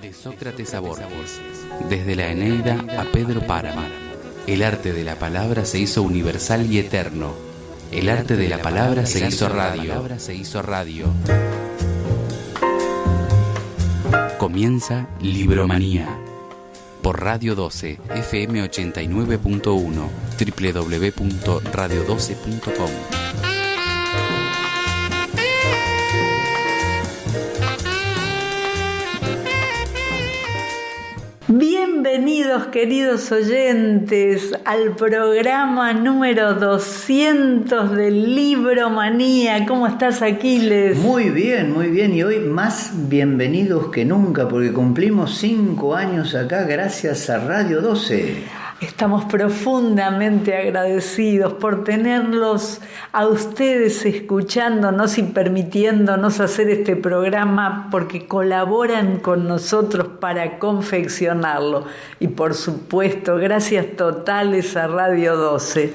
De Sócrates a Borges, desde la Eneida a Pedro Páramo, el arte de la palabra se hizo universal y eterno. El arte de la palabra se hizo radio. Comienza Libromanía por Radio 12, FM 89.1, www.radio12.com. Bienvenidos, queridos oyentes, al programa número 200 de Libromanía. ¿Cómo estás, Aquiles? Muy bien, y hoy más bienvenidos que nunca porque cumplimos 5 años acá gracias a Radio 12. Estamos profundamente agradecidos por tenerlos a ustedes escuchándonos y permitiéndonos hacer este programa porque colaboran con nosotros para confeccionarlo. Y por supuesto, gracias totales a Radio 12.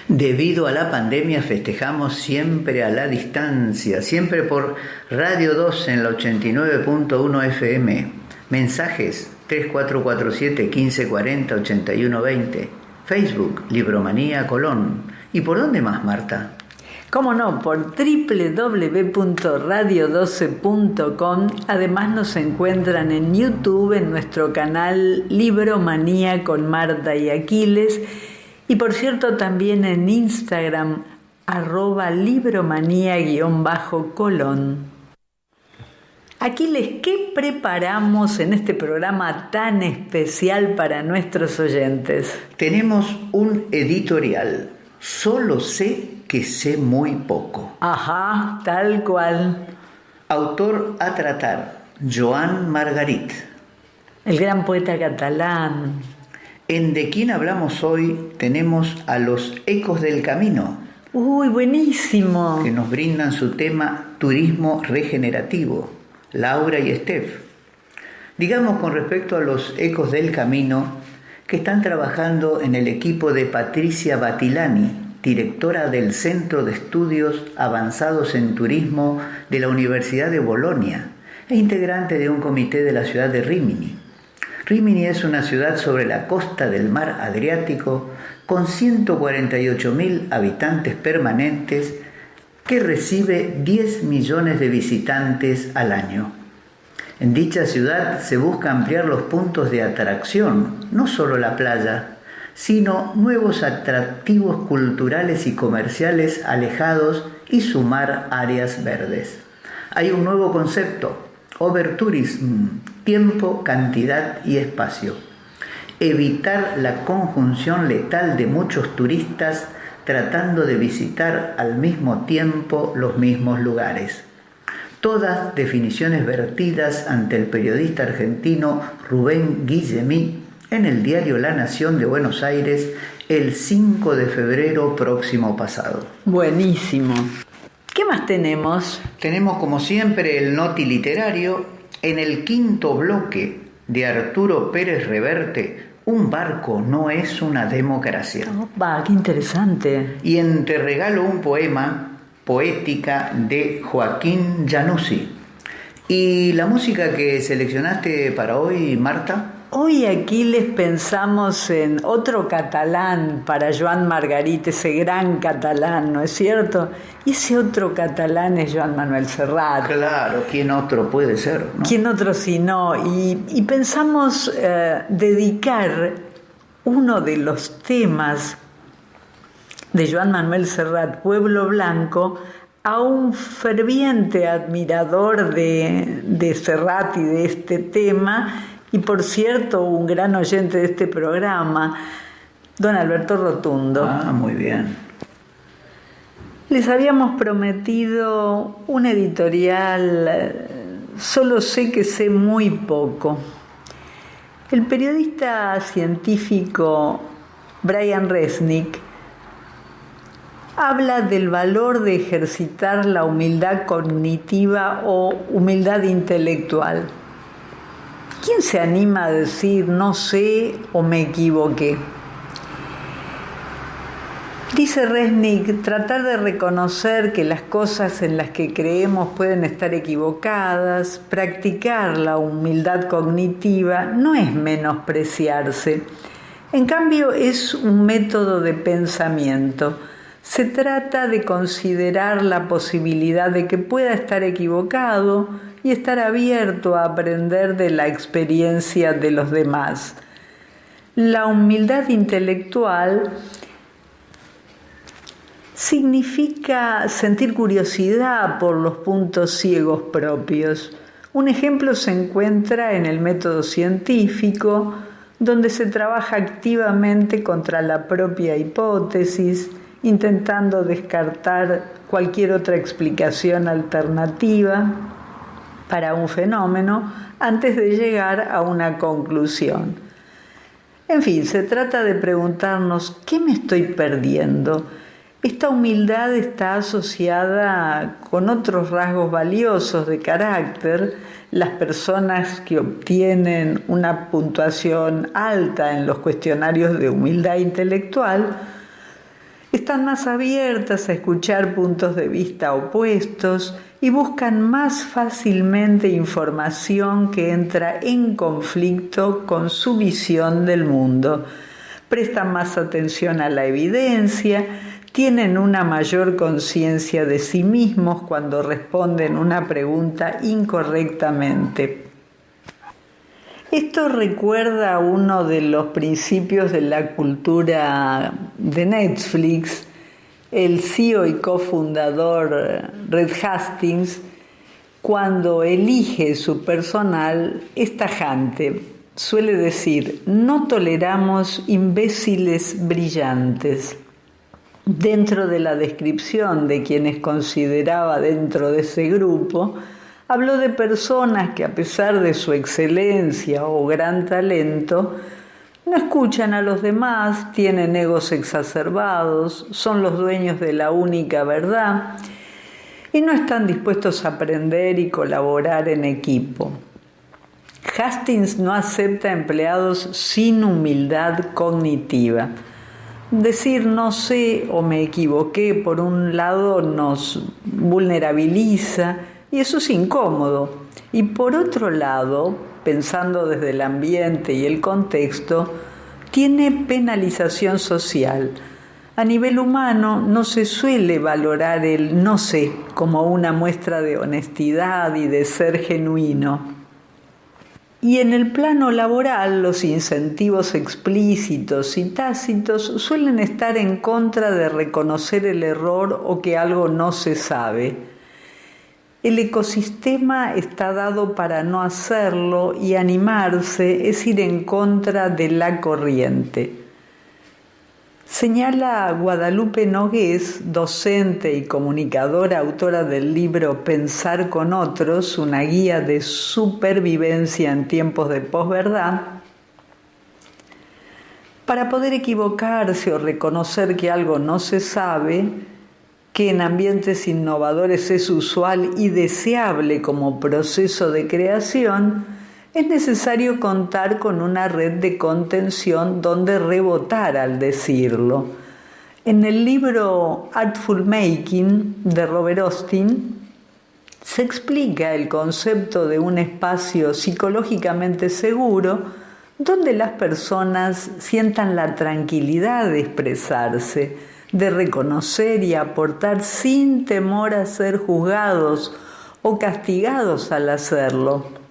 Debido a la pandemia festejamos siempre a la distancia, siempre por Radio 12 en la 89.1 FM. Mensajes 3447 1540 8120. Facebook Libromanía Colón. ¿Y por dónde más, Marta? ¿Cómo no? Por www.radio12.com. Además nos encuentran en YouTube, en nuestro canal Libromanía con Marta y Aquiles. Y por cierto también en Instagram, @libromanía_colón. Aquiles, ¿qué preparamos en este programa tan especial para nuestros oyentes? Tenemos un editorial. Solo sé que sé muy poco. Ajá, tal cual. Autor a tratar, Joan Margarit. El gran poeta catalán. En De quién hablamos hoy tenemos a los Ecos del Camino. ¡Uy, buenísimo! Que nos brindan su tema Turismo Regenerativo. Laura y Steph. Digamos con respecto a los Ecos del Camino que están trabajando en el equipo de Patricia Batilani, directora del Centro de Estudios Avanzados en Turismo de la Universidad de Bolonia e integrante de un comité de la ciudad de Rímini. Rímini es una ciudad sobre la costa del mar Adriático con 148.000 habitantes permanentes que recibe 10 millones de visitantes al año. En dicha ciudad se busca ampliar los puntos de atracción, no solo la playa, sino nuevos atractivos culturales y comerciales alejados y sumar áreas verdes. Hay un nuevo concepto, overtourism, tiempo, cantidad y espacio. Evitar la conjunción letal de muchos turistas tratando de visitar al mismo tiempo los mismos lugares. Todas definiciones vertidas ante el periodista argentino Rubén Guillemí en el diario La Nación de Buenos Aires el 5 de febrero próximo pasado. Buenísimo. ¿Qué más tenemos? Tenemos como siempre el Noti Literario en el quinto bloque de Arturo Pérez Reverte. Un barco no es una democracia. ¡Qué interesante! Y en Te regalo un poema, poética de Joaquín Januzzi. ¿Y la música que seleccionaste para hoy, Marta? Hoy aquí les pensamos en otro catalán para Joan Margarit, ese gran catalán, ¿no es cierto? Y ese otro catalán es Joan Manuel Serrat. Claro, ¿quién otro puede ser, no? ¿Quién otro si no? Y pensamos dedicar uno de los temas de Joan Manuel Serrat, Pueblo Blanco, a un ferviente admirador de Serrat y de este tema, y por cierto, un gran oyente de este programa, don Alberto Rotundo. Muy bien. Les habíamos prometido un editorial, solo sé que sé muy poco. El periodista científico Brian Resnick habla del valor de ejercitar la humildad cognitiva o humildad intelectual. ¿Quién se anima a decir no sé o me equivoqué? Dice Resnick, tratar de reconocer que las cosas en las que creemos pueden estar equivocadas, practicar la humildad cognitiva, no es menospreciarse. En cambio, es un método de pensamiento. Se trata de considerar la posibilidad de que pueda estar equivocado y estar abierto a aprender de la experiencia de los demás. La humildad intelectual significa sentir curiosidad por los puntos ciegos propios. Un ejemplo se encuentra en el método científico, donde se trabaja activamente contra la propia hipótesis, intentando descartar cualquier otra explicación alternativa para un fenómeno antes de llegar a una conclusión. En fin, se trata de preguntarnos, ¿qué me estoy perdiendo? Esta humildad está asociada con otros rasgos valiosos de carácter. Las personas que obtienen una puntuación alta en los cuestionarios de humildad intelectual están más abiertas a escuchar puntos de vista opuestos y buscan más fácilmente información que entra en conflicto con su visión del mundo. Prestan más atención a la evidencia, tienen una mayor conciencia de sí mismos cuando responden una pregunta incorrectamente. Esto recuerda uno de los principios de la cultura de Netflix. El CEO y cofundador Reed Hastings, cuando elige su personal, es tajante. Suele decir, no toleramos imbéciles brillantes. Dentro de la descripción de quienes consideraba dentro de ese grupo, habló de personas que a pesar de su excelencia o gran talento, no escuchan a los demás, tienen egos exacerbados, son los dueños de la única verdad y no están dispuestos a aprender y colaborar en equipo. Hastings no acepta empleados sin humildad cognitiva. Decir no sé o me equivoqué, por un lado, nos vulnerabiliza y eso es incómodo. Y por otro lado, pensando desde el ambiente y el contexto, tiene penalización social. A nivel humano no se suele valorar el no sé como una muestra de honestidad y de ser genuino. Y en el plano laboral, los incentivos explícitos y tácitos suelen estar en contra de reconocer el error o que algo no se sabe. El ecosistema está dado para no hacerlo y animarse es ir en contra de la corriente. Señala Guadalupe Nogués, docente y comunicadora, autora del libro Pensar con otros, una guía de supervivencia en tiempos de posverdad. Para poder equivocarse o reconocer que algo no se sabe, que en ambientes innovadores es usual y deseable como proceso de creación, es necesario contar con una red de contención donde rebotar al decirlo. En el libro Artful Making de Robert Austin se explica el concepto de un espacio psicológicamente seguro donde las personas sientan la tranquilidad de expresarse, de reconocer y aportar sin temor a ser juzgados o castigados al hacerlo.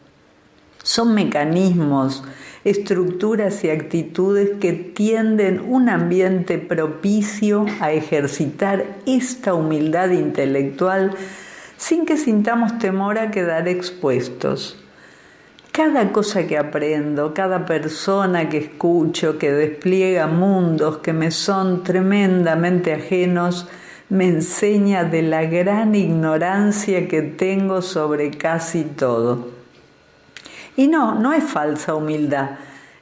Son mecanismos, estructuras y actitudes que tienden un ambiente propicio a ejercitar esta humildad intelectual sin que sintamos temor a quedar expuestos. Cada cosa que aprendo, cada persona que escucho, que despliega mundos que me son tremendamente ajenos, me enseña de la gran ignorancia que tengo sobre casi todo. Y no es falsa humildad,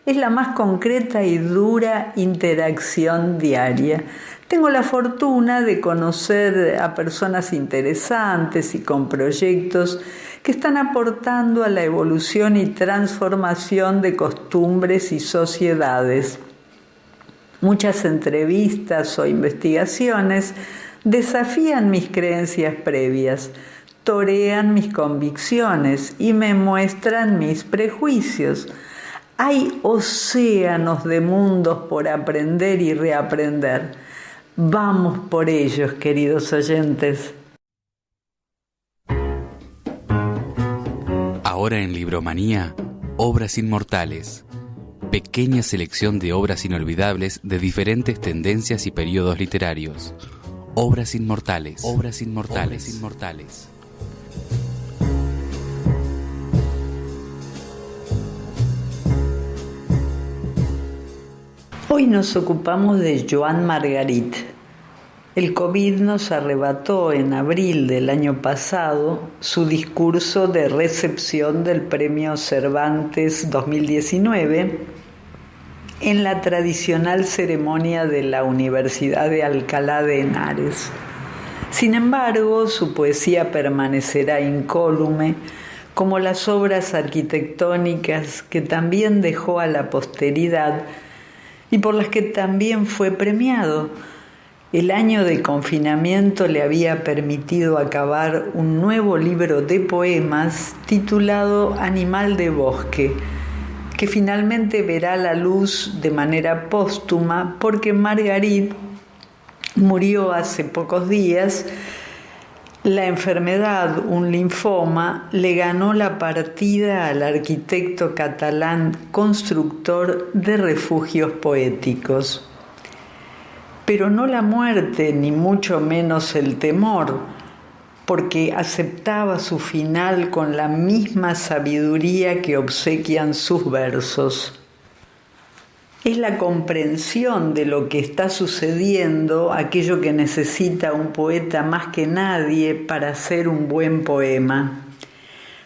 es la más concreta y dura interacción diaria. Tengo la fortuna de conocer a personas interesantes y con proyectos que están aportando a la evolución y transformación de costumbres y sociedades. Muchas entrevistas o investigaciones desafían mis creencias previas, torean mis convicciones y me muestran mis prejuicios. Hay océanos de mundos por aprender y reaprender. Vamos por ellos, queridos oyentes. Ahora en Libromanía, Obras Inmortales. Pequeña selección de obras inolvidables de diferentes tendencias y periodos literarios. Obras inmortales. Obras inmortales. Obras inmortales. Hoy nos ocupamos de Joan Margarit. El COVID nos arrebató en abril del año pasado su discurso de recepción del Premio Cervantes 2019 en la tradicional ceremonia de la Universidad de Alcalá de Henares. Sin embargo, su poesía permanecerá incólume, como las obras arquitectónicas que también dejó a la posteridad y por las que también fue premiado. El año de confinamiento le había permitido acabar un nuevo libro de poemas titulado Animal de Bosque, que finalmente verá la luz de manera póstuma porque Margarit murió hace pocos días. La enfermedad, un linfoma, le ganó la partida al arquitecto catalán constructor de refugios poéticos. Pero no la muerte, ni mucho menos el temor, porque aceptaba su final con la misma sabiduría que obsequian sus versos. Es la comprensión de lo que está sucediendo, aquello que necesita un poeta más que nadie para hacer un buen poema.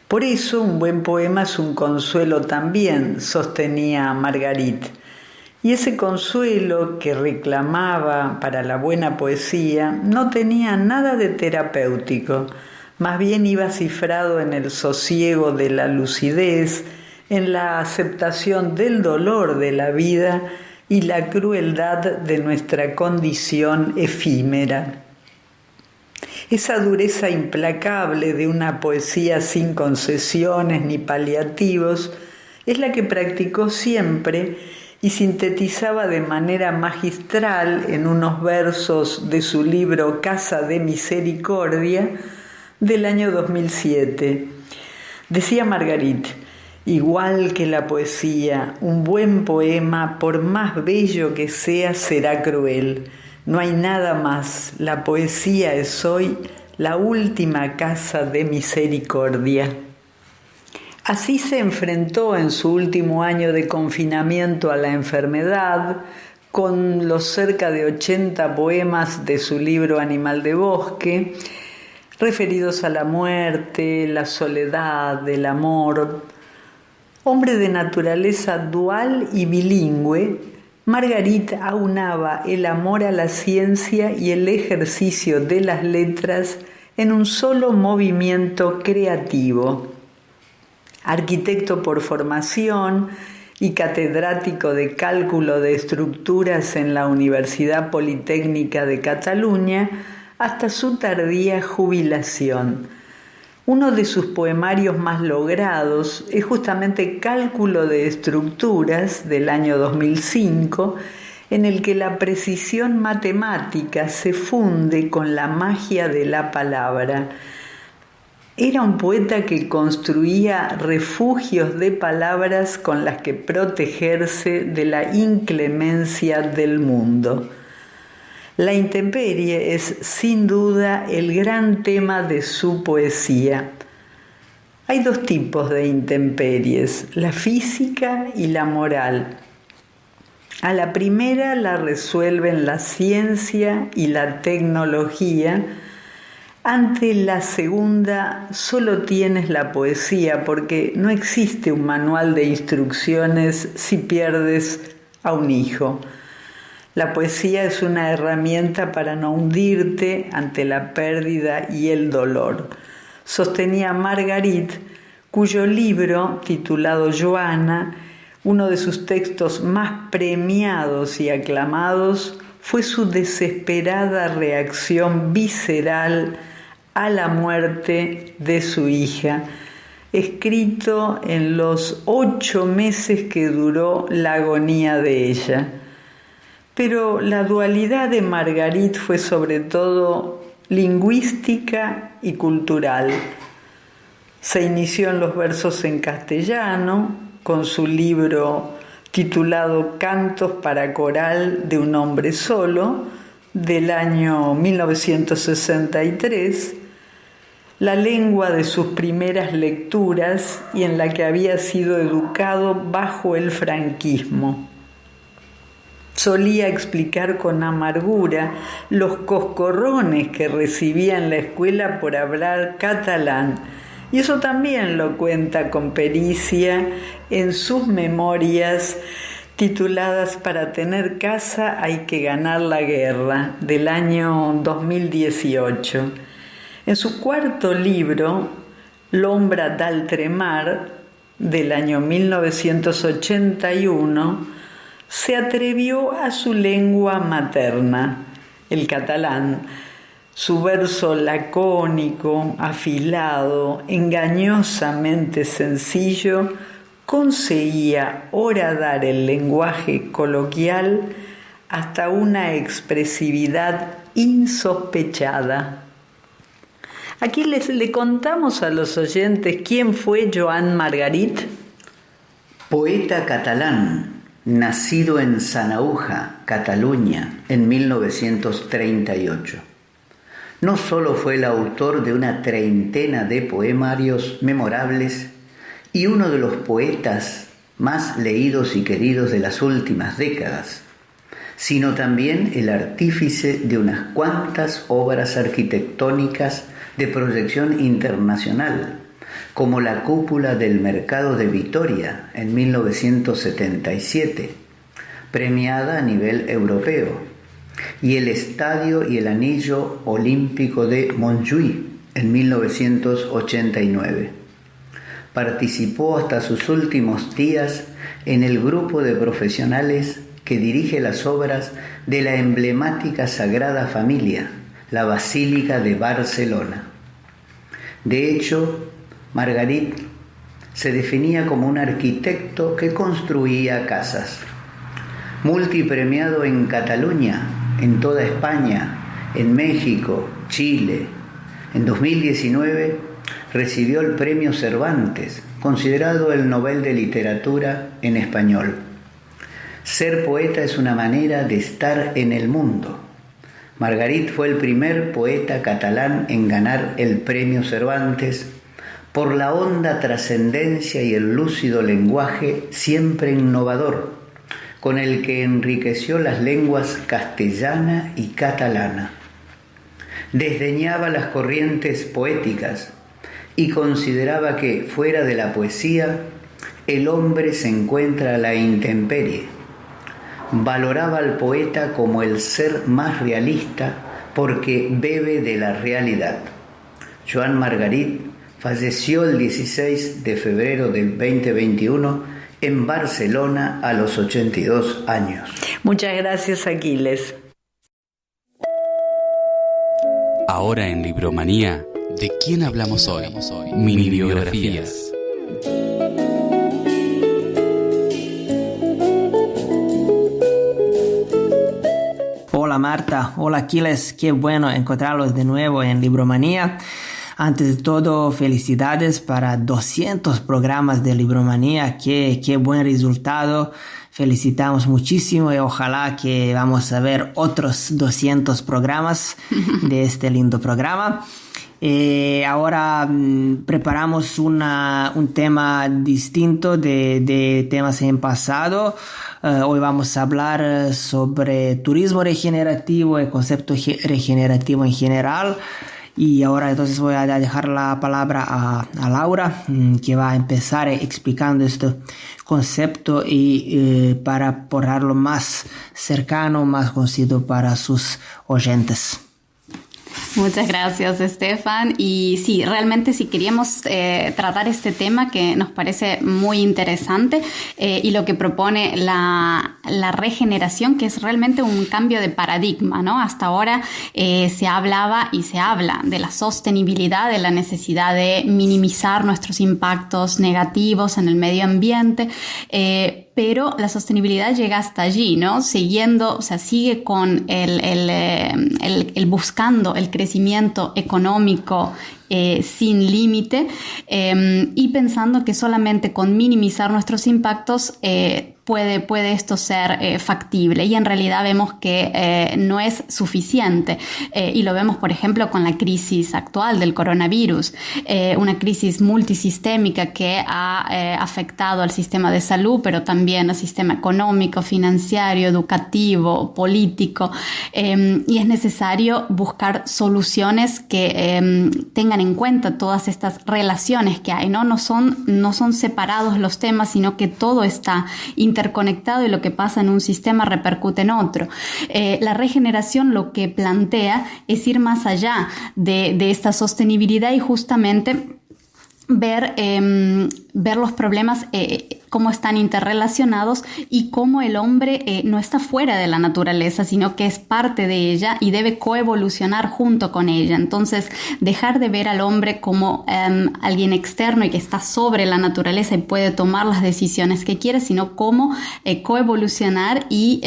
Por eso un buen poema es un consuelo también, sostenía Margarit. Y ese consuelo que reclamaba para la buena poesía no tenía nada de terapéutico, más bien iba cifrado en el sosiego de la lucidez, en la aceptación del dolor de la vida y la crueldad de nuestra condición efímera. Esa dureza implacable de una poesía sin concesiones ni paliativos es la que practicó siempre y sintetizaba de manera magistral en unos versos de su libro Casa de Misericordia del año 2007. Decía Margarit: igual que la poesía, un buen poema, por más bello que sea, será cruel. No hay nada más. La poesía es hoy la última casa de misericordia. Así se enfrentó en su último año de confinamiento a la enfermedad, con los cerca de 80 poemas de su libro Animal de Bosque, referidos a la muerte, la soledad, el amor. Hombre de naturaleza dual y bilingüe, Margarit aunaba el amor a la ciencia y el ejercicio de las letras en un solo movimiento creativo. Arquitecto por formación y catedrático de cálculo de estructuras en la Universidad Politécnica de Cataluña hasta su tardía jubilación. Uno de sus poemarios más logrados es justamente Cálculo de Estructuras del año 2005, en el que la precisión matemática se funde con la magia de la palabra. Era un poeta que construía refugios de palabras con las que protegerse de la inclemencia del mundo. La intemperie es sin duda el gran tema de su poesía. Hay dos tipos de intemperies, la física y la moral. A la primera la resuelven la ciencia y la tecnología. Ante la segunda solo tienes la poesía, porque no existe un manual de instrucciones si pierdes a un hijo. La poesía es una herramienta para no hundirte ante la pérdida y el dolor, sostenía Margarit, cuyo libro, titulado Joana, Uno de sus textos más premiados y aclamados fue su desesperada reacción visceral a la muerte de su hija, escrito en los 8 meses que duró la agonía de ella. Pero la dualidad de Margarit fue sobre todo lingüística y cultural. Se inició en los versos en castellano, con su libro titulado Cantos para coral de un hombre solo, del año 1963, la lengua de sus primeras lecturas y en la que había sido educado bajo el franquismo. Solía explicar con amargura los coscorrones que recibía en la escuela por hablar catalán, y eso también lo cuenta con pericia en sus memorias tituladas Para tener casa hay que ganar la guerra, del año 2018. En su cuarto libro, L'ombra d'altremar, del año 1981, se atrevió a su lengua materna, el catalán. Su verso lacónico, afilado, engañosamente sencillo, conseguía horadar el lenguaje coloquial hasta una expresividad insospechada. Aquí le contamos a los oyentes quién fue Joan Margarit. Poeta catalán, nacido en Sanaúja, Cataluña, en 1938. No solo fue el autor de una treintena de poemarios memorables y uno de los poetas más leídos y queridos de las últimas décadas, sino también el artífice de unas cuantas obras arquitectónicas de proyección internacional, como la cúpula del Mercado de Vitoria en 1977, premiada a nivel europeo, y el Estadio y el Anillo Olímpico de Montjuïc en 1989. Participó hasta sus últimos días en el grupo de profesionales que dirige las obras de la emblemática Sagrada Familia, la Basílica de Barcelona. De hecho, Margarit se definía como un arquitecto que construía casas. Multipremiado en Cataluña, en toda España, en México, Chile. En 2019 recibió el Premio Cervantes, considerado el Nobel de Literatura en español. Ser poeta es una manera de estar en el mundo. Margarit fue el primer poeta catalán en ganar el Premio Cervantes por la honda trascendencia y el lúcido lenguaje siempre innovador, con el que enriqueció las lenguas castellana y catalana. Desdeñaba las corrientes poéticas y consideraba que, fuera de la poesía, el hombre se encuentra a la intemperie. Valoraba al poeta como el ser más realista porque bebe de la realidad. Joan Margarit falleció el 16 de febrero del 2021 en Barcelona a los 82 años. Muchas gracias, Aquiles. Ahora en Libromanía, ¿de quién hablamos hoy? Mini biografías. Hola Marta, hola Aquiles, qué bueno encontrarlos de nuevo en Libromanía. Antes de todo, felicidades para 200 programas de Libromanía, qué buen resultado. Felicitamos muchísimo y ojalá que vamos a ver otros 200 programas de este lindo programa. Ahora preparamos un tema distinto de temas en pasado. Hoy vamos a hablar sobre turismo regenerativo, el concepto regenerativo en general. Y ahora entonces voy a dejar la palabra a Laura, que va a empezar explicando este concepto y para ponerlo más cercano, más conocido para sus oyentes. Muchas gracias, Estefan. Y sí, realmente si queríamos tratar este tema que nos parece muy interesante y lo que propone la regeneración, que es realmente un cambio de paradigma, ¿no? Hasta ahora se hablaba y se habla de la sostenibilidad, de la necesidad de minimizar nuestros impactos negativos en el medio ambiente, pero la sostenibilidad llega hasta allí, ¿no? Siguiendo, o sea, sigue con el buscando el crecimiento económico sin límite y pensando que solamente con minimizar nuestros impactos puede esto ser factible, y en realidad vemos que no es suficiente y lo vemos por ejemplo con la crisis actual del coronavirus, una crisis multisistémica que ha afectado al sistema de salud, pero también al sistema económico, financiero, educativo, político, y es necesario buscar soluciones que tengan en cuenta todas estas relaciones que hay, ¿no? No son separados los temas, sino que todo está interconectado y lo que pasa en un sistema repercute en otro. La regeneración lo que plantea es ir más allá de esta sostenibilidad y justamente ver los problemas, cómo están interrelacionados y cómo el hombre no está fuera de la naturaleza, sino que es parte de ella y debe coevolucionar junto con ella. Entonces, dejar de ver al hombre como alguien externo y que está sobre la naturaleza y puede tomar las decisiones que quiere, sino cómo coevolucionar y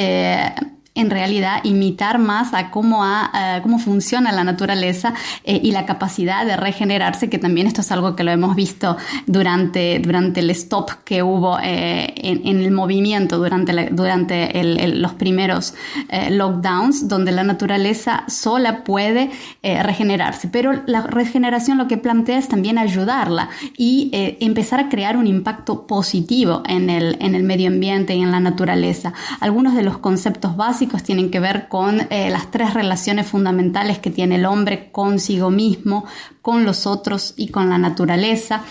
en realidad imitar más a cómo funciona la naturaleza y la capacidad de regenerarse, que también esto es algo que lo hemos visto durante el stop que hubo en el movimiento durante los primeros lockdowns, donde la naturaleza sola puede regenerarse. Pero la regeneración lo que plantea es también ayudarla y empezar a crear un impacto positivo en el medio ambiente y en la naturaleza. Algunos de los conceptos básicos tienen que ver con las tres relaciones fundamentales que tiene el hombre consigo mismo, con los otros y con la naturaleza.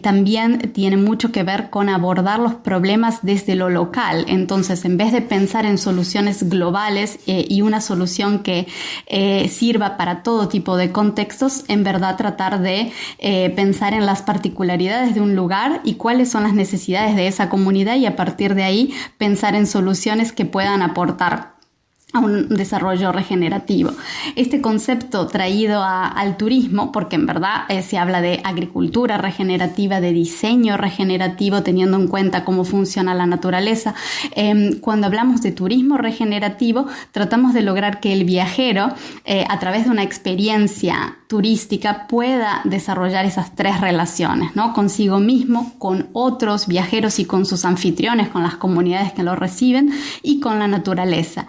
También tiene mucho que ver con abordar los problemas desde lo local. Entonces, en vez de pensar en soluciones globales y una solución que sirva para todo tipo de contextos, en verdad tratar de pensar en las particularidades de un lugar y cuáles son las necesidades de esa comunidad, y a partir de ahí pensar en soluciones que puedan aportar a un desarrollo regenerativo. Este concepto traído al turismo, porque en verdad se habla de agricultura regenerativa, de diseño regenerativo, teniendo en cuenta cómo funciona la naturaleza. Cuando hablamos de turismo regenerativo, tratamos de lograr que el viajero, a través de una experiencia turística, pueda desarrollar esas tres relaciones, ¿no? Consigo mismo, con otros viajeros y con sus anfitriones, con las comunidades que lo reciben, y con la naturaleza.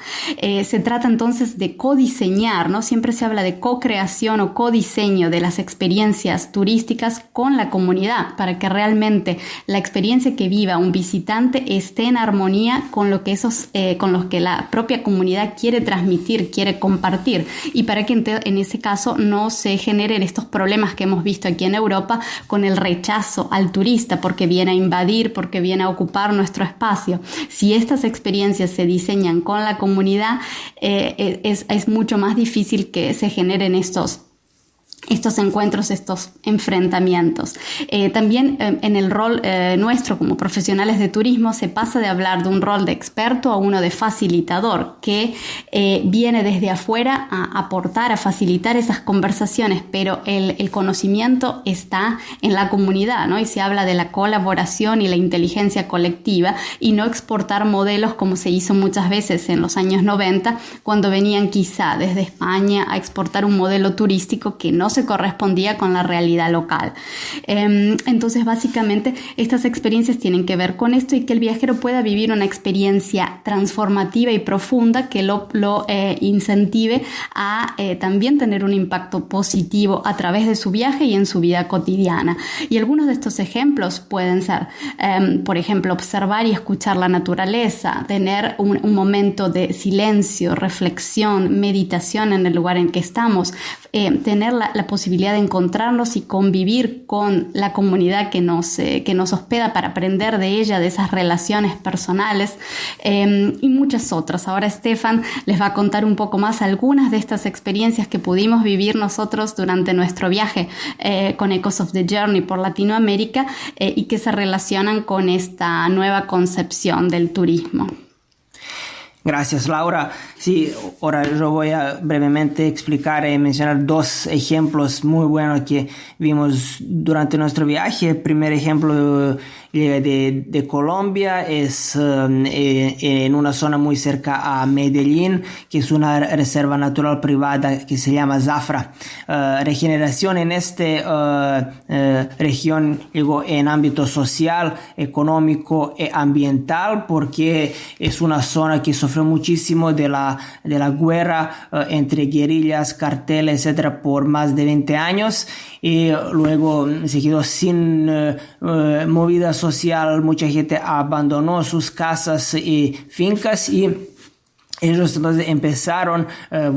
Se trata entonces de codiseñar, ¿no? Siempre se habla de co-creación o codiseño de las experiencias turísticas con la comunidad, para que realmente la experiencia que viva un visitante esté en armonía con lo que la propia comunidad quiere transmitir, quiere compartir, y para que en ese caso no se generen estos problemas que hemos visto aquí en Europa con el rechazo al turista porque viene a invadir, porque viene a ocupar nuestro espacio. Si estas experiencias se diseñan con la comunidad, es mucho más difícil que se generen estos encuentros, estos enfrentamientos. También en el rol nuestro como profesionales de turismo se pasa de hablar de un rol de experto a uno de facilitador, que viene desde afuera a aportar, a facilitar esas conversaciones, pero el conocimiento está en la comunidad, ¿no? Y se habla de la colaboración y la inteligencia colectiva, y no exportar modelos como se hizo muchas veces en los años 90, cuando venían quizá desde España a exportar un modelo turístico que no se correspondía con la realidad local. Entonces, básicamente, estas experiencias tienen que ver con esto, y que el viajero pueda vivir una experiencia transformativa y profunda que lo incentive a también tener un impacto positivo a través de su viaje y en su vida cotidiana. Y algunos de estos ejemplos pueden ser, por ejemplo, observar y escuchar la naturaleza, tener un momento de silencio, reflexión, meditación en el lugar en que estamos, tener la posibilidad de encontrarnos y convivir con la comunidad que nos hospeda para aprender de ella, de esas relaciones personales y muchas otras. Ahora Stefan les va a contar un poco más algunas de estas experiencias que pudimos vivir nosotros durante nuestro viaje con Echoes of the Journey por Latinoamérica y que se relacionan con esta nueva concepción del turismo. Gracias, Laura. Sí, ahora yo voy a brevemente explicar y mencionar dos ejemplos muy buenos que vimos durante nuestro viaje. El primer ejemplo de Colombia es en una zona muy cerca a Medellín, que es una reserva natural privada que se llama Zafra. Regeneración en esta región en ámbito social, económico y ambiental, porque es una zona que sufrió muchísimo de la guerra entre guerrillas, carteles, etcétera, por más de 20 años, y luego se quedó sin movida social. Mucha gente abandonó sus casas y fincas, y ellos entonces empezaron a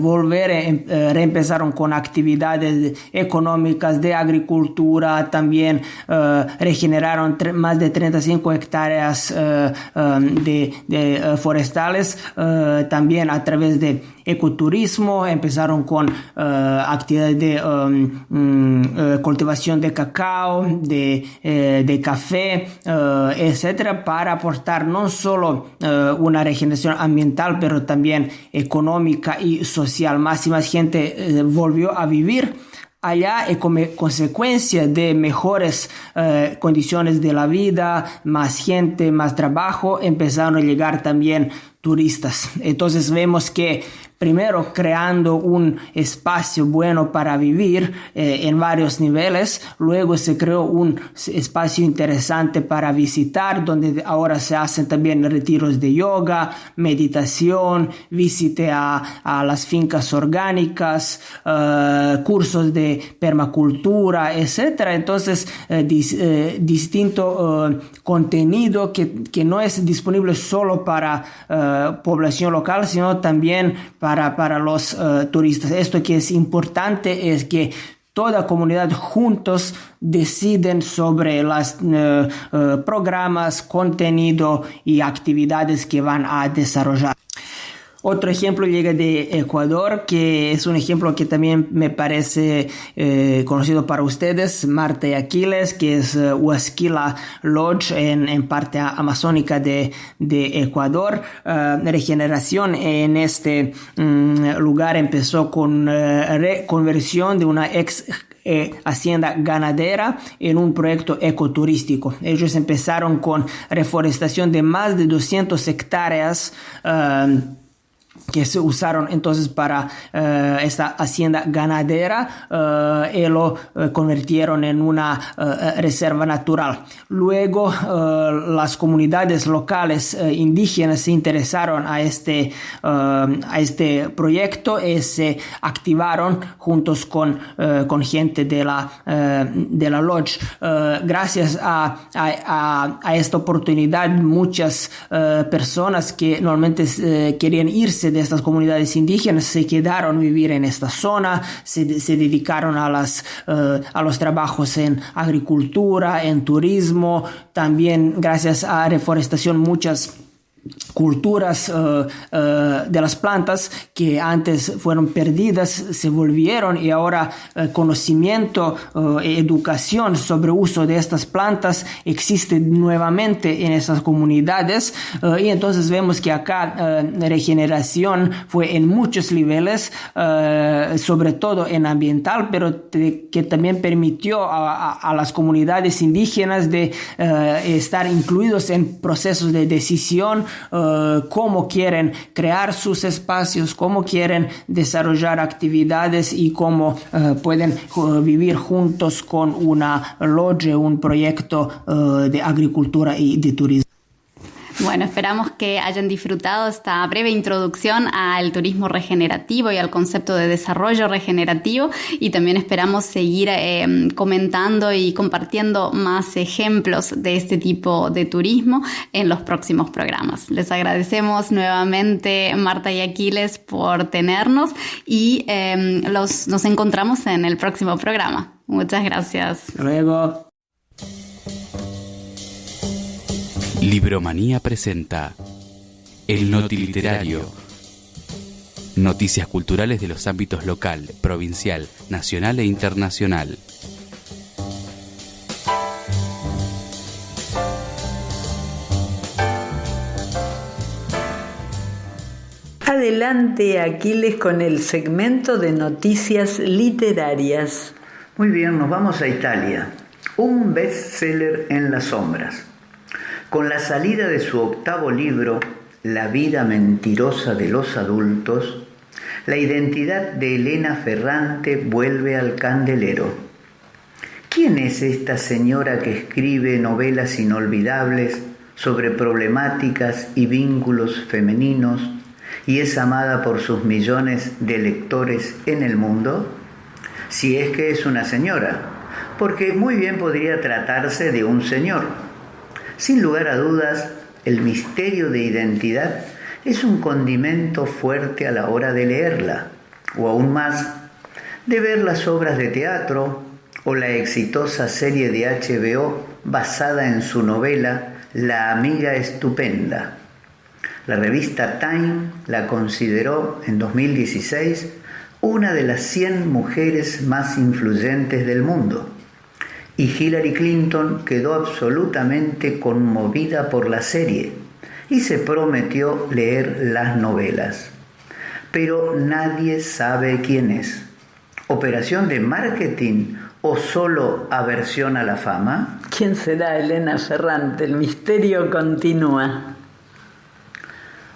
reempezaron con actividades económicas de agricultura, también regeneraron más de 35 hectáreas de forestales, también a través de ecoturismo. Empezaron con actividades de cultivación de cacao, de café, etcétera, para aportar no solo una regeneración ambiental, pero también económica y social. Más y más gente volvió a vivir allá, y como consecuencia de mejores condiciones de la vida, más gente, más trabajo, empezaron a llegar también turistas. Entonces vemos que primero creando un espacio bueno para vivir en varios niveles, luego se creó un espacio interesante para visitar, donde ahora se hacen también retiros de yoga, meditación, visite a las fincas orgánicas, cursos de permacultura, etcétera. Entonces distinto contenido que no es disponible solo para población local, sino también para los turistas. Esto que es importante es que toda comunidad juntos deciden sobre los programas, contenido y actividades que van a desarrollar. Otro ejemplo llega de Ecuador, que es un ejemplo que también me parece conocido para ustedes, Marta y Aquiles, que es Huasquila Lodge en parte amazónica de Ecuador. Regeneración en este lugar empezó con reconversión de una ex hacienda ganadera en un proyecto ecoturístico. Ellos empezaron con reforestación de más de 200 hectáreas que se usaron entonces para esta hacienda ganadera, y lo convirtieron en una reserva natural. Luego las comunidades locales indígenas se interesaron a este proyecto y se activaron juntos con gente de la lodge. Gracias a esta oportunidad, muchas personas que normalmente querían irse de estas comunidades indígenas se quedaron a vivir en esta zona, se dedicaron a los trabajos en agricultura, en turismo. También gracias a reforestación muchas culturas de las plantas que antes fueron perdidas se volvieron, y ahora conocimiento e educación sobre uso de estas plantas existe nuevamente en estas comunidades, y entonces vemos que acá regeneración fue en muchos niveles, sobre todo en ambiental, pero que también permitió a las comunidades indígenas de estar incluidos en procesos de decisión, cómo quieren crear sus espacios, cómo quieren desarrollar actividades y cómo pueden vivir juntos con una lodge, un proyecto de agricultura y de turismo. Bueno, esperamos que hayan disfrutado esta breve introducción al turismo regenerativo y al concepto de desarrollo regenerativo, y también esperamos seguir comentando y compartiendo más ejemplos de este tipo de turismo en los próximos programas. Les agradecemos nuevamente, Marta y Aquiles, por tenernos, y nos encontramos en el próximo programa. Muchas gracias. Hasta luego. Libromanía presenta El Notiliterario. Noticias culturales de los ámbitos local, provincial, nacional e internacional. Adelante, Aquiles, con el segmento de noticias literarias. Muy bien, nos vamos a Italia. Un bestseller en las sombras. Con la salida de su 8º libro, La vida mentirosa de los adultos, la identidad de Elena Ferrante vuelve al candelero. ¿Quién es esta señora que escribe novelas inolvidables sobre problemáticas y vínculos femeninos y es amada por sus millones de lectores en el mundo? Si es que es una señora, porque muy bien podría tratarse de un señor. Sin lugar a dudas, el misterio de identidad es un condimento fuerte a la hora de leerla, o aún más, de ver las obras de teatro o la exitosa serie de HBO basada en su novela La amiga estupenda. La revista Time la consideró en 2016 una de las 100 mujeres más influyentes del mundo. Y Hillary Clinton quedó absolutamente conmovida por la serie y se prometió leer las novelas. Pero nadie sabe quién es. ¿Operación de marketing o solo aversión a la fama? ¿Quién será Elena Ferrante? El misterio continúa.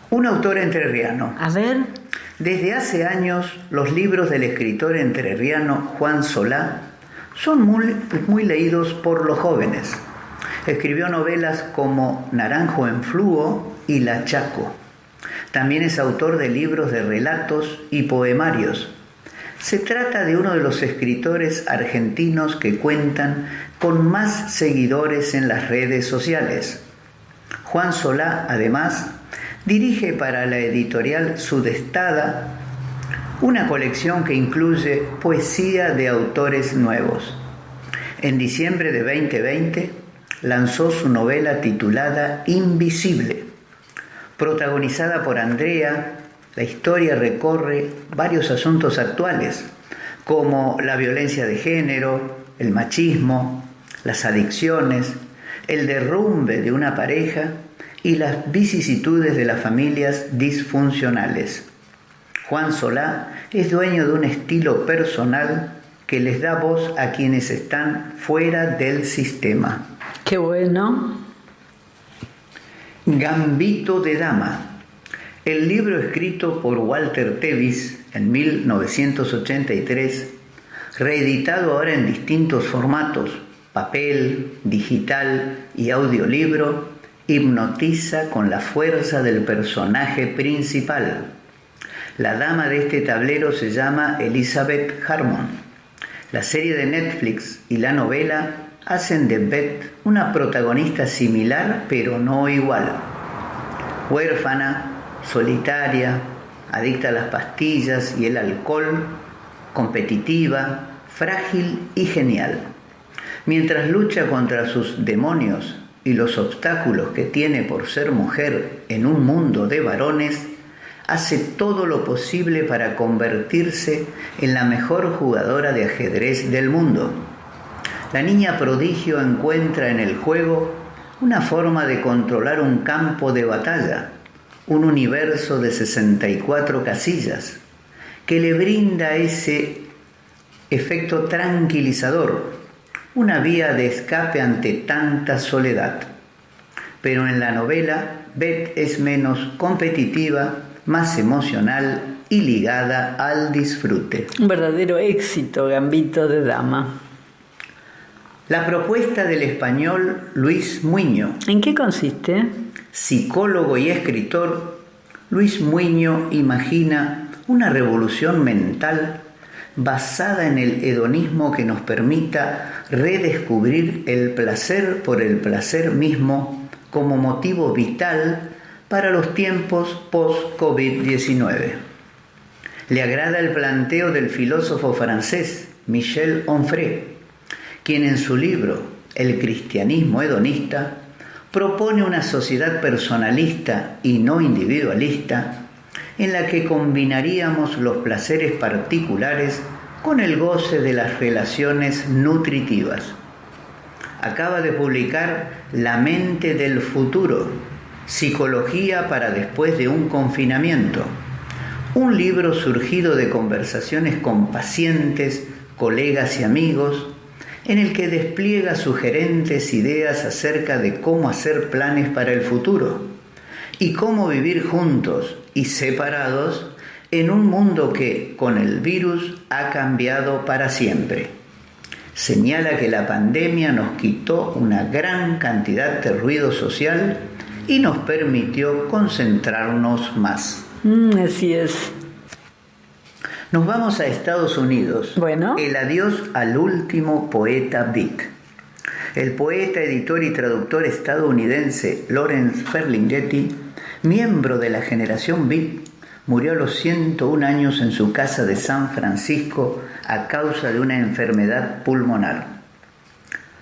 Un autor entrerriano. A ver. Desde hace años, los libros del escritor entrerriano Juan Solá son muy leídos por los jóvenes. Escribió novelas como Naranjo en Flujo y La Chaco. También es autor de libros de relatos y poemarios. Se trata de uno de los escritores argentinos que cuentan con más seguidores en las redes sociales. Juan Solá, además, dirige para la editorial Sudestada una colección que incluye poesía de autores nuevos. En diciembre de 2020 lanzó su novela titulada Invisible. Protagonizada por Andrea, la historia recorre varios asuntos actuales, como la violencia de género, el machismo, las adicciones, el derrumbe de una pareja y las vicisitudes de las familias disfuncionales. Juan Solá es dueño de un estilo personal que les da voz a quienes están fuera del sistema. ¡Qué bueno! Gambito de Dama. El libro escrito por Walter Tevis en 1983, reeditado ahora en distintos formatos, papel, digital y audiolibro, hipnotiza con la fuerza del personaje principal. La dama de este tablero se llama Elizabeth Harmon. La serie de Netflix y la novela hacen de Beth una protagonista similar, pero no igual. Huérfana, solitaria, adicta a las pastillas y el alcohol, competitiva, frágil y genial. Mientras lucha contra sus demonios y los obstáculos que tiene por ser mujer en un mundo de varones, hace todo lo posible para convertirse en la mejor jugadora de ajedrez del mundo. La niña prodigio encuentra en el juego una forma de controlar un campo de batalla, un universo de 64 casillas, que le brinda ese efecto tranquilizador, una vía de escape ante tanta soledad. Pero en la novela, Beth es menos competitiva, más emocional y ligada al disfrute. Un verdadero éxito, Gambito de Dama. La propuesta del español Luis Muiño. ¿En qué consiste? Psicólogo y escritor, Luis Muiño imagina una revolución mental basada en el hedonismo que nos permita redescubrir el placer por el placer mismo como motivo vital para los tiempos post-COVID-19. Le agrada el planteo del filósofo francés Michel Onfray, quien en su libro El cristianismo hedonista propone una sociedad personalista y no individualista en la que combinaríamos los placeres particulares con el goce de las relaciones nutritivas. Acaba de publicar La mente del futuro, psicología para después de un confinamiento, un libro surgido de conversaciones con pacientes, colegas y amigos, en el que despliega sugerentes ideas acerca de cómo hacer planes para el futuro y cómo vivir juntos y separados en un mundo que, con el virus, ha cambiado para siempre. Señala que la pandemia nos quitó una gran cantidad de ruido social y nos permitió concentrarnos más. Así es. Nos vamos a Estados Unidos. Bueno. El adiós al último poeta beat. El poeta, editor y traductor estadounidense Lawrence Ferlinghetti, miembro de la generación beat, murió a los 101 años en su casa de San Francisco a causa de una enfermedad pulmonar.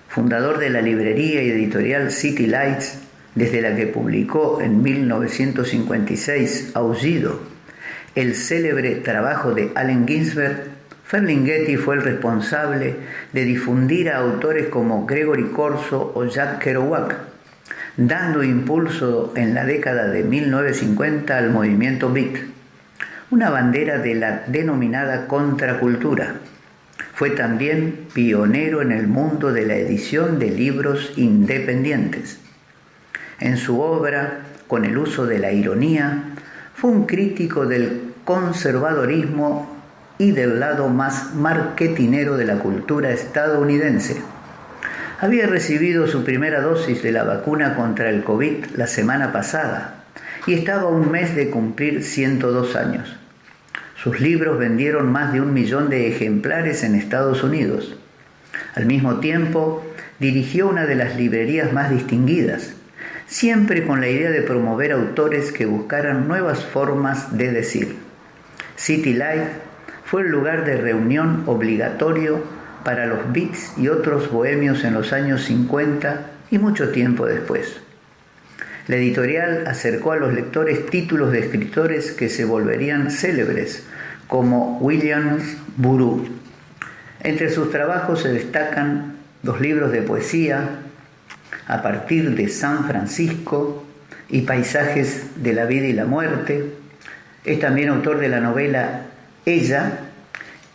Fundador de la librería y editorial City Lights, desde la que publicó en 1956 Aullido, el célebre trabajo de Allen Ginsberg, Ferlinghetti fue el responsable de difundir a autores como Gregory Corso o Jack Kerouac, dando impulso en la década de 1950 al movimiento beat, una bandera de la denominada contracultura. Fue también pionero en el mundo de la edición de libros independientes. En su obra, con el uso de la ironía, fue un crítico del conservadorismo y del lado más marketinero de la cultura estadounidense. Había recibido su primera dosis de la vacuna contra el COVID la semana pasada y estaba a un mes de cumplir 102 años. Sus libros vendieron más de 1 millón de ejemplares en Estados Unidos. Al mismo tiempo, dirigió una de las librerías más distinguidas, siempre con la idea de promover autores que buscaran nuevas formas de decir. City Light fue el lugar de reunión obligatorio para los beats y otros bohemios en los años 50 y mucho tiempo después. La editorial acercó a los lectores títulos de escritores que se volverían célebres, como William Burroughs. Entre sus trabajos se destacan 2 libros de poesía, A partir de San Francisco y Paisajes de la vida y la muerte. Es también autor de la novela Ella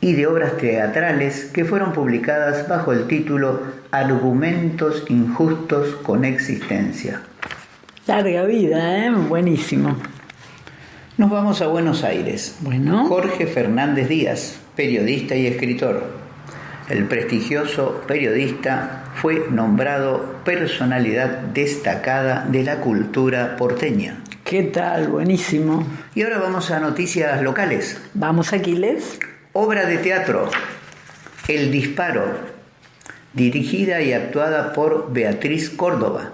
y de obras teatrales que fueron publicadas bajo el título Argumentos injustos con existencia. Larga vida, ¿eh? Buenísimo. Nos vamos a Buenos Aires. Bueno. Jorge Fernández Díaz, periodista y escritor. El prestigioso periodista fue nombrado personalidad destacada de la cultura porteña. ¿Qué tal? Buenísimo. Y ahora vamos a noticias locales. Vamos, Aquiles. Obra de teatro, El Disparo, dirigida y actuada por Beatriz Córdoba.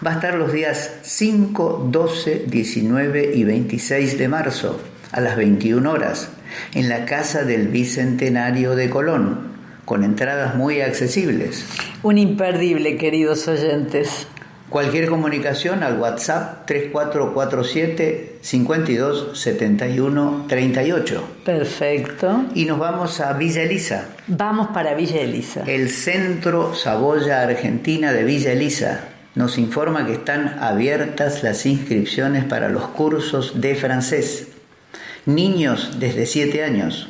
Va a estar los días 5, 12, 19 y 26 de marzo a las 21 horas en la Casa del Bicentenario de Colón, con entradas muy accesibles. Un imperdible, queridos oyentes. Cualquier comunicación al WhatsApp 3447 52 71 38. Perfecto. Y nos vamos a Villa Elisa. Vamos para Villa Elisa. El Centro Saboya Argentina de Villa Elisa nos informa que están abiertas las inscripciones para los cursos de francés. Niños desde 7 años,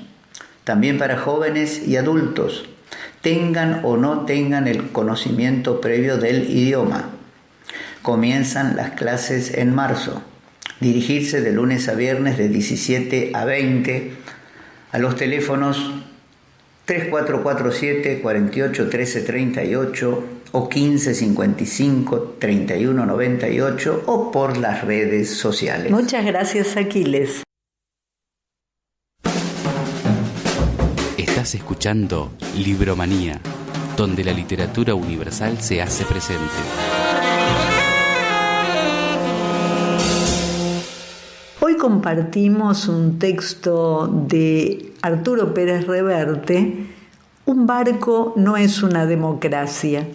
también para jóvenes y adultos, tengan o no tengan el conocimiento previo del idioma. Comienzan las clases en marzo. Dirigirse de lunes a viernes de 17 a 20 a los teléfonos 3447 48 13 38 o 15 55 31 98 o por las redes sociales. Muchas gracias, Aquiles. Estás escuchando Libromanía, donde la literatura universal se hace presente. Hoy compartimos un texto de Arturo Pérez Reverte, Un barco no es una democracia.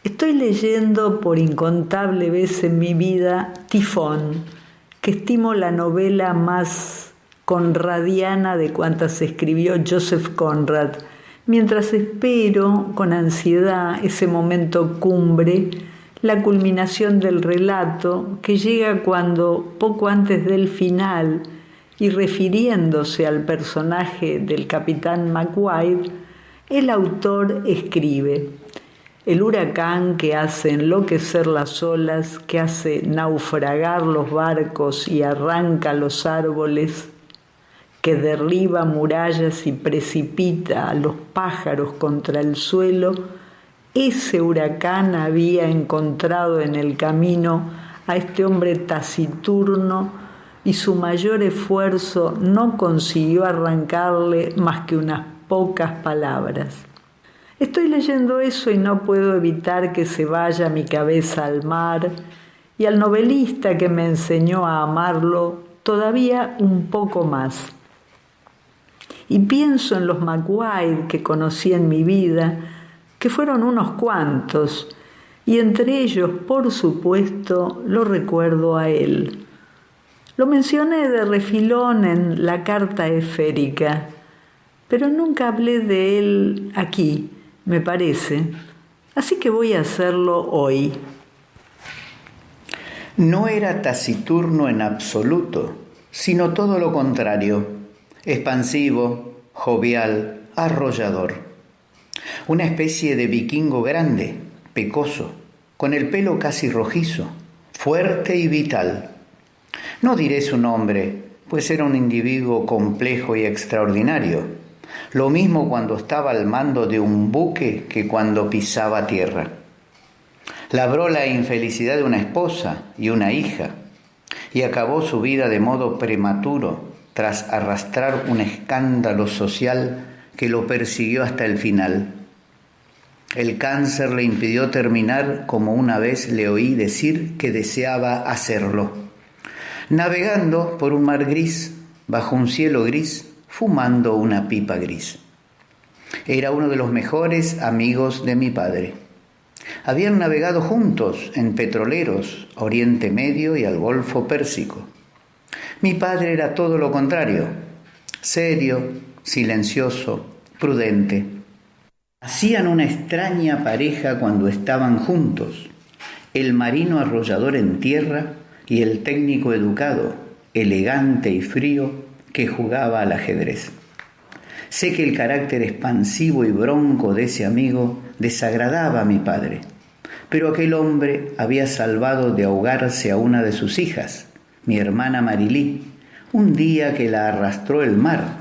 Estoy leyendo por incontable vez en mi vida Tifón, que estimo la novela más conradiana de cuantas escribió Joseph Conrad, mientras espero con ansiedad ese momento cumbre, la culminación del relato que llega cuando, poco antes del final, y refiriéndose al personaje del capitán McGuire, el autor escribe: el huracán que hace enloquecer las olas, que hace naufragar los barcos y arranca los árboles, que derriba murallas y precipita a los pájaros contra el suelo, ese huracán había encontrado en el camino a este hombre taciturno y su mayor esfuerzo no consiguió arrancarle más que unas pocas palabras. Estoy leyendo eso y no puedo evitar que se vaya mi cabeza al mar y al novelista que me enseñó a amarlo todavía un poco más. Y pienso en los McGuire que conocí en mi vida, que fueron unos cuantos, y entre ellos, por supuesto, lo recuerdo a él. Lo mencioné de refilón en la carta esférica, pero nunca hablé de él aquí, me parece, así que voy a hacerlo hoy. No era taciturno en absoluto, sino todo lo contrario. Expansivo, jovial, arrollador. Una especie de vikingo grande, pecoso, con el pelo casi rojizo, fuerte y vital. No diré su nombre, pues era un individuo complejo y extraordinario. Lo mismo cuando estaba al mando de un buque que cuando pisaba tierra. Labró la infelicidad de una esposa y una hija, y acabó su vida de modo prematuro, tras arrastrar un escándalo social que lo persiguió hasta el final. El cáncer le impidió terminar como una vez le oí decir que deseaba hacerlo. Navegando por un mar gris, bajo un cielo gris, fumando una pipa gris. Era uno de los mejores amigos de mi padre. Habían navegado juntos en petroleros a Oriente Medio y al Golfo Pérsico. Mi padre era todo lo contrario, serio, silencioso, prudente. Hacían una extraña pareja cuando estaban juntos, el marino arrollador en tierra y el técnico educado, elegante y frío, que jugaba al ajedrez. Sé que el carácter expansivo y bronco de ese amigo desagradaba a mi padre, pero aquel hombre había salvado de ahogarse a una de sus hijas, mi hermana Marilí, un día que la arrastró el mar,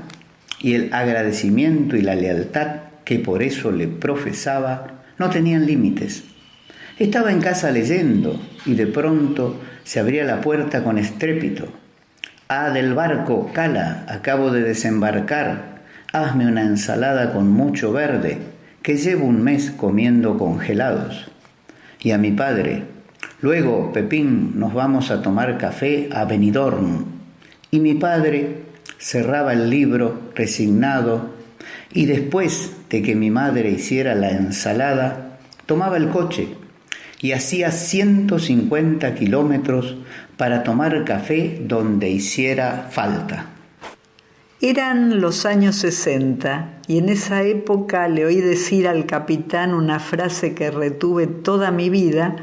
y el agradecimiento y la lealtad que por eso le profesaba no tenían límites. Estaba en casa leyendo y de pronto se abría la puerta con estrépito. «Ah, del barco, cala, acabo de desembarcar. Hazme una ensalada con mucho verde, que llevo un mes comiendo congelados». Y a mi padre: «Luego, Pepín, nos vamos a tomar café a Benidorm». Y mi padre cerraba el libro resignado y después de que mi madre hiciera la ensalada, tomaba el coche y hacía 150 kilómetros para tomar café donde hiciera falta. Eran los años 60 y en esa época le oí decir al capitán una frase que retuve toda mi vida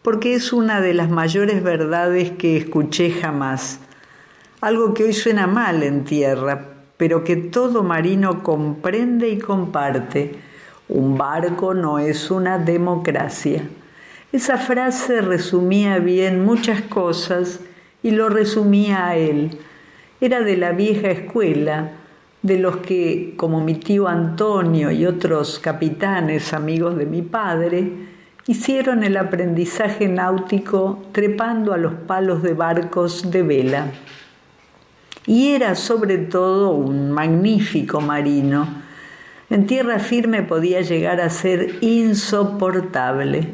porque es una de las mayores verdades que escuché jamás. Algo que hoy suena mal en tierra, pero que todo marino comprende y comparte. Un barco no es una democracia. Esa frase resumía bien muchas cosas y lo resumía a él. Era de la vieja escuela, de los que, como mi tío Antonio y otros capitanes amigos de mi padre, hicieron el aprendizaje náutico trepando a los palos de barcos de vela. Y era sobre todo un magnífico marino. En tierra firme podía llegar a ser insoportable,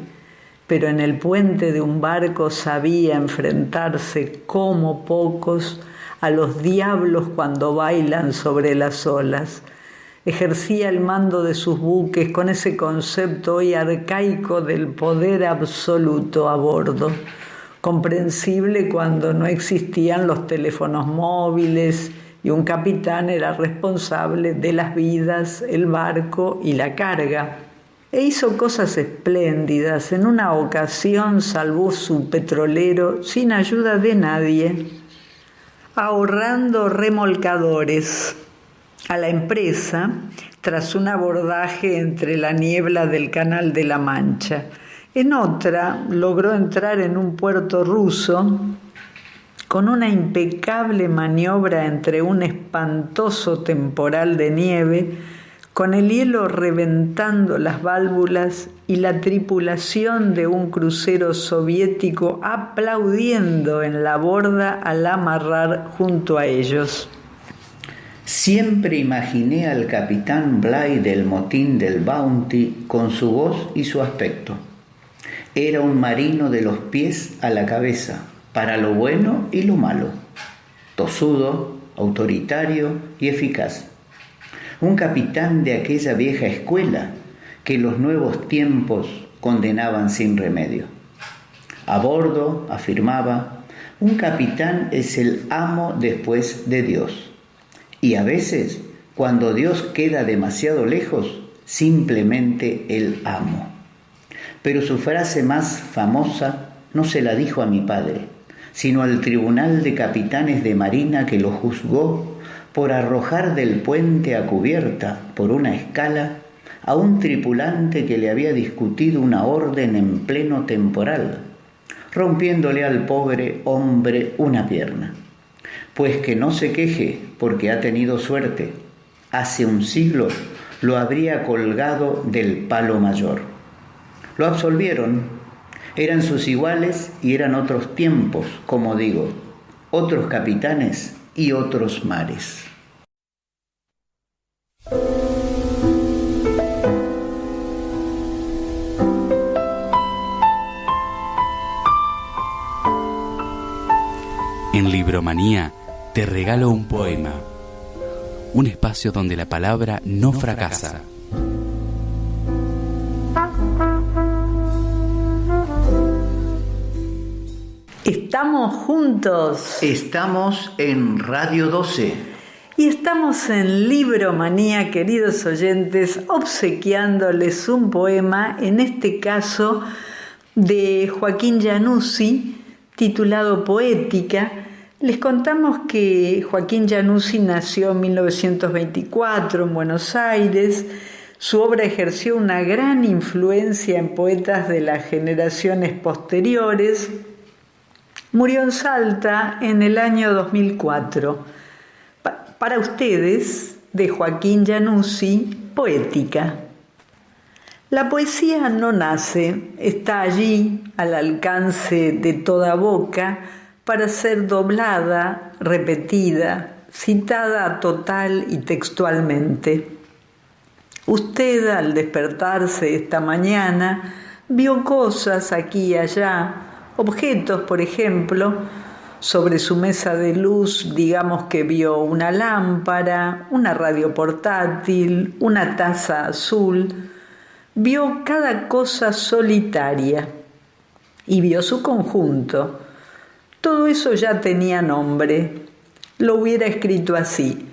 pero en el puente de un barco sabía enfrentarse como pocos a los diablos cuando bailan sobre las olas. Ejercía el mando de sus buques con ese concepto hoy arcaico del poder absoluto a bordo, comprensible cuando no existían los teléfonos móviles y un capitán era responsable de las vidas, el barco y la carga. E hizo cosas espléndidas. En una ocasión salvó su petrolero sin ayuda de nadie, ahorrando remolcadores a la empresa tras un abordaje entre la niebla del Canal de la Mancha. En otra logró entrar en un puerto ruso con una impecable maniobra entre un espantoso temporal de nieve, con el hielo reventando las válvulas y la tripulación de un crucero soviético aplaudiendo en la borda al amarrar junto a ellos. Siempre imaginé al capitán Bligh del motín del Bounty con su voz y su aspecto. Era un marino de los pies a la cabeza, para lo bueno y lo malo, tosudo, autoritario y eficaz. Un capitán de aquella vieja escuela que los nuevos tiempos condenaban sin remedio. A bordo, afirmaba, un capitán es el amo después de Dios. Y a veces, cuando Dios queda demasiado lejos, simplemente el amo. Pero su frase más famosa no se la dijo a mi padre, sino al tribunal de capitanes de marina que lo juzgó por arrojar del puente a cubierta por una escala a un tripulante que le había discutido una orden en pleno temporal, rompiéndole al pobre hombre una pierna. Pues que no se queje porque ha tenido suerte. Hace un siglo lo habría colgado del palo mayor. Lo absolvieron. Eran sus iguales y eran otros tiempos, como digo, otros capitanes y otros mares. En Libromanía te regalo un poema, un espacio donde la palabra no fracasa. Estamos juntos. Estamos en Radio 12. Y estamos en Libromanía, queridos oyentes, obsequiándoles un poema, en este caso de Joaquín Januzzi, titulado Poética. Les contamos que Joaquín Januzzi nació en 1924 en Buenos Aires. Su obra ejerció una gran influencia en poetas de las generaciones posteriores. Murió en Salta en el año 2004. Para ustedes, de Joaquín Januzzi, Poética. La poesía no nace, está allí, al alcance de toda boca, para ser doblada, repetida, citada total y textualmente. Usted, al despertarse esta mañana, vio cosas aquí y allá, objetos, por ejemplo. Sobre su mesa de luz, digamos que vio una lámpara, una radio portátil, una taza azul. Vio cada cosa solitaria y vio su conjunto. Todo eso ya tenía nombre. Lo hubiera escrito así.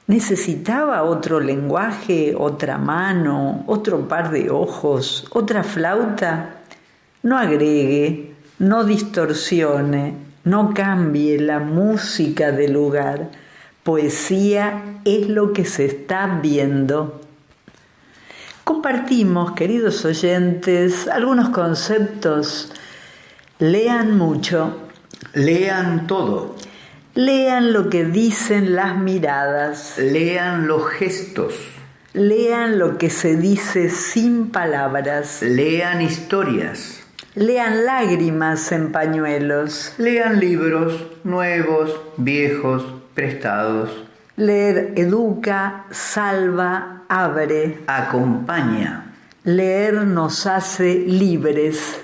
¿Necesitaba otro lenguaje, otra mano, otro par de ojos, otra flauta? No agregue, no distorsione, no cambie la música de lugar. Poesía es lo que se está viendo. Compartimos, queridos oyentes, algunos conceptos. Lean mucho. Lean todo. Lean lo que dicen las miradas. Lean los gestos. Lean lo que se dice sin palabras. Lean historias. Lean lágrimas en pañuelos. Lean libros nuevos, viejos, prestados. Leer educa, salva, abre. Acompaña. Leer nos hace libres.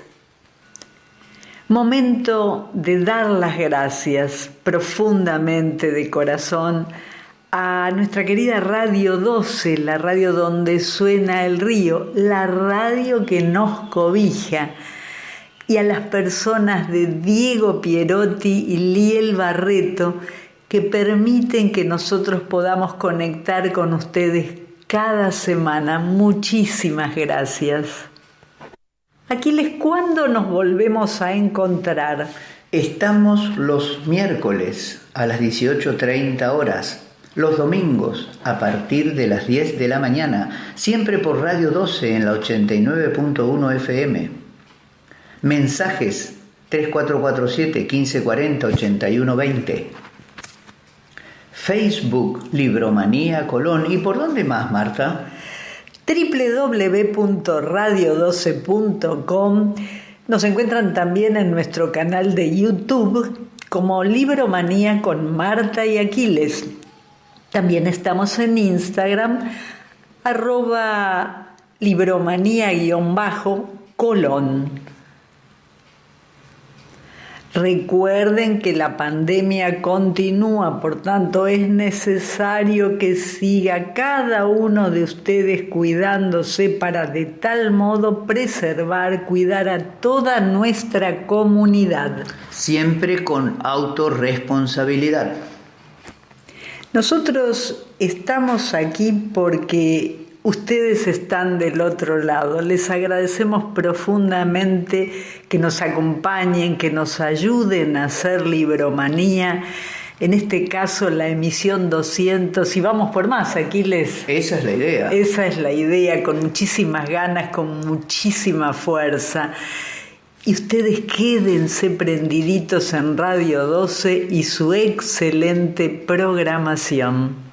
Momento de dar las gracias profundamente de corazón a nuestra querida Radio 12, la radio donde suena el río, la radio que nos cobija, y a las personas de Diego Pierotti y Liel Barreto que permiten que nosotros podamos conectar con ustedes cada semana. Muchísimas gracias. Aquiles, ¿cuándo nos volvemos a encontrar? Estamos los miércoles a las 18:30 horas, los domingos a partir de las 10 de la mañana, siempre por Radio 12 en la 89.1 FM. Mensajes 3447 1540 8120. Facebook Libromanía Colón. ¿Y por dónde más, Marta? www.radio12.com. Nos encuentran también en nuestro canal de YouTube como Libromanía con Marta y Aquiles. También estamos en Instagram, @libromanía_colón. Recuerden que la pandemia continúa, por tanto es necesario que siga cada uno de ustedes cuidándose para de tal modo preservar, cuidar a toda nuestra comunidad. Siempre con autorresponsabilidad. Nosotros estamos aquí porque ustedes están del otro lado. Les agradecemos profundamente que nos acompañen, que nos ayuden a hacer Libromanía. En este caso, la emisión 200. Y vamos por más, Aquiles. Esa es la idea. Esa es la idea, con muchísimas ganas, con muchísima fuerza. Y ustedes quédense prendiditos en Radio 12 y su excelente programación.